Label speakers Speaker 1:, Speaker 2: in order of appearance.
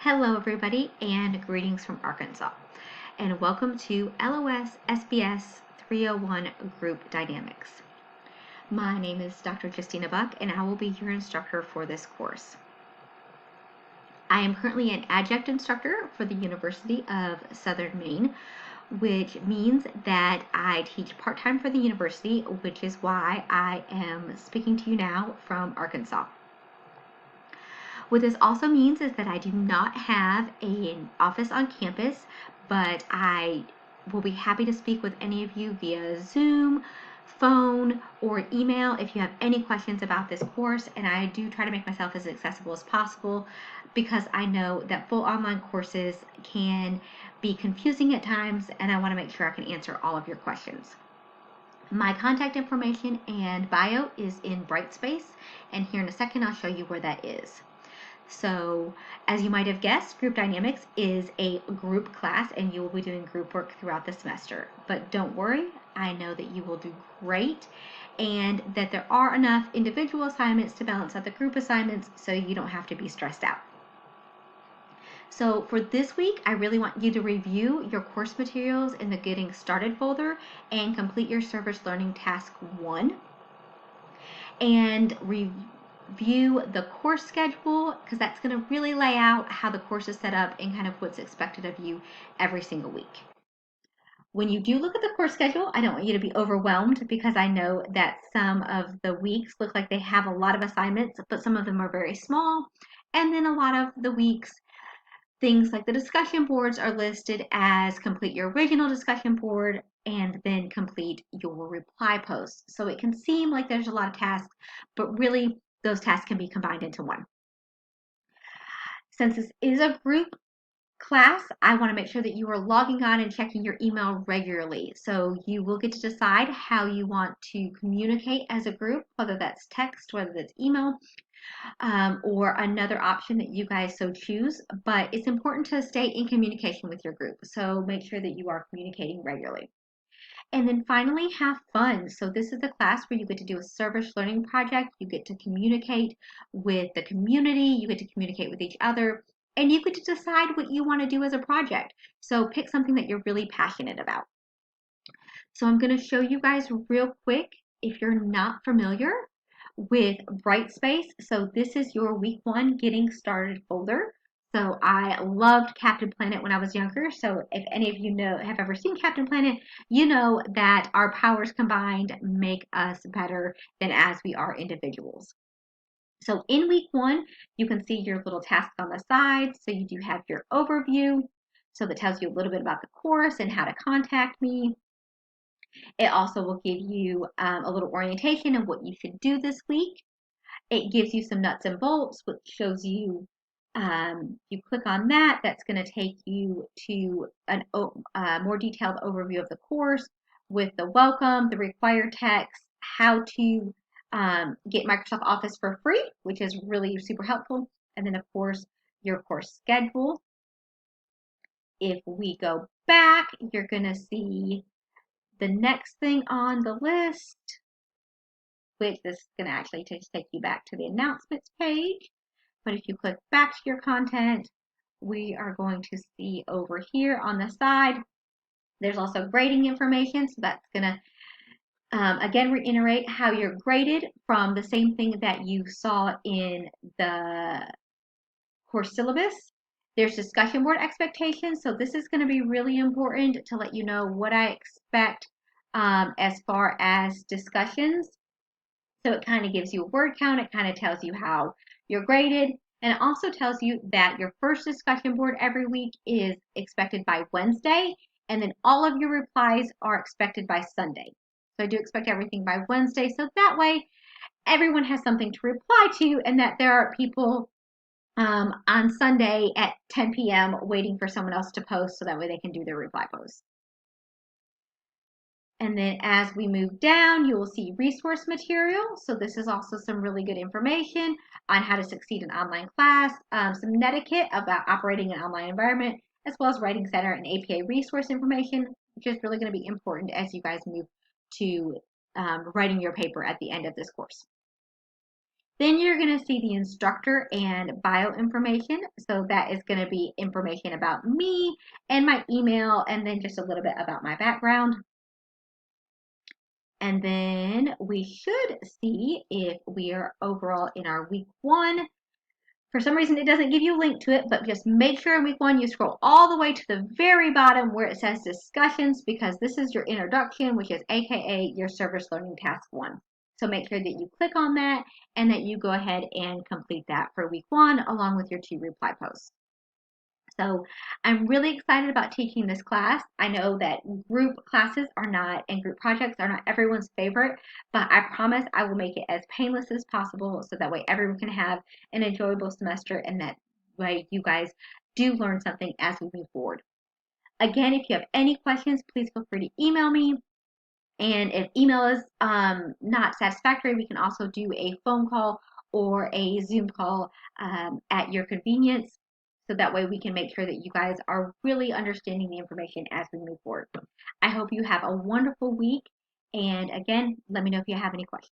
Speaker 1: Hello, everybody, and greetings from Arkansas, and welcome to LOS SBS 301 Group Dynamics. My name is Dr. Justina Buck, and I will be your instructor for this course. I am currently an adjunct instructor for the University of Southern Maine, which means that I teach part-time for the university, which is why I am speaking to you now from Arkansas. What this also means is that I do not have an office on campus, but I will be happy to speak with any of you via Zoom, phone, or email if you have any questions about this course. And I do try to make myself as accessible as possible because I know that full online courses can be confusing at times, and I want to make sure I can answer all of your questions. My contact information and bio is in Brightspace, and here in a second I'll show you where that is. So, as you might have guessed, Group Dynamics is a group class and you will be doing group work throughout the semester. But don't worry, I know that you will do great and that there are enough individual assignments to balance out the group assignments so you don't have to be stressed out. So for this week, I really want you to review your course materials in the Getting Started folder and complete your Service Learning Task 1. And review the course schedule because that's going to really lay out how the course is set up and kind of what's expected of you every single week. When you do look at the course schedule, I don't want you to be overwhelmed because I know that some of the weeks look like they have a lot of assignments, but some of them are very small. And then a lot of the weeks, things like the discussion boards are listed as complete your original discussion board and then complete your reply posts. So it can seem like there's a lot of tasks, but really those tasks can be combined into one. Since this is a group class, I want to make sure that you are logging on and checking your email regularly. So you will get to decide how you want to communicate as a group, whether that's text, whether that's email, or another option that you guys so choose. But it's important to stay in communication with your group. So make sure that you are communicating regularly. And then finally, have fun. So this is a class where you get to do a service learning project. You get to communicate with the community. You get to communicate with each other. And you get to decide what you want to do as a project. So pick something that you're really passionate about. So I'm going to show you guys real quick if you're not familiar with Brightspace. So this is your week 1 Getting Started folder. So I loved Captain Planet when I was younger. So if any of you have ever seen Captain Planet, you know that our powers combined make us better than as we are individuals. So in week 1, you can see your little tasks on the side. So you do have your overview. So that tells you a little bit about the course and how to contact me. It also will give you a little orientation of what you should do this week. It gives you some nuts and bolts, which shows you, you click on that, that's going to take you to a more detailed overview of the course with the welcome, the required text, how to get Microsoft Office for free, which is really super helpful. And then, of course, your course schedule. If we go back, you're going to see the next thing on the list, which this is going to actually take you back to the announcements page. But if you click back to your content, we are going to see over here on the side, there's also grading information. So that's going to, again, reiterate how you're graded from the same thing that you saw in the course syllabus. There's discussion board expectations. So this is going to be really important to let you know what I expect as far as discussions. So it kind of gives you a word count. It kind of tells you how you're graded. And it also tells you that your first discussion board every week is expected by Wednesday. And then all of your replies are expected by Sunday. So I do expect everything by Wednesday. So that way everyone has something to reply to and that there are people on Sunday at 10 p.m. waiting for someone else to post so that way they can do their reply post. And then as we move down, you will see resource material. So this is also some really good information on how to succeed in online class, some etiquette about operating an online environment, as well as Writing Center and APA resource information, which is really going to be important as you guys move to writing your paper at the end of this course. Then you're going to see the instructor and bio information. So that is going to be information about me and my email, and then just a little bit about my background. And then we should see if we are overall in our week 1. For some reason, it doesn't give you a link to it, but just make sure in week 1 you scroll all the way to the very bottom where it says discussions, because this is your introduction, which is AKA your service learning task 1. So make sure that you click on that and that you go ahead and complete that for week 1 along with your 2 reply posts. So I'm really excited about teaching this class. I know that group classes are not, and group projects are not everyone's favorite, but I promise I will make it as painless as possible so that way everyone can have an enjoyable semester, and that way you guys do learn something as we move forward. Again, if you have any questions, please feel free to email me. And if email is not satisfactory, we can also do a phone call or a Zoom call at your convenience. So that way we can make sure that you guys are really understanding the information as we move forward. I hope you have a wonderful week. And again, let me know if you have any questions.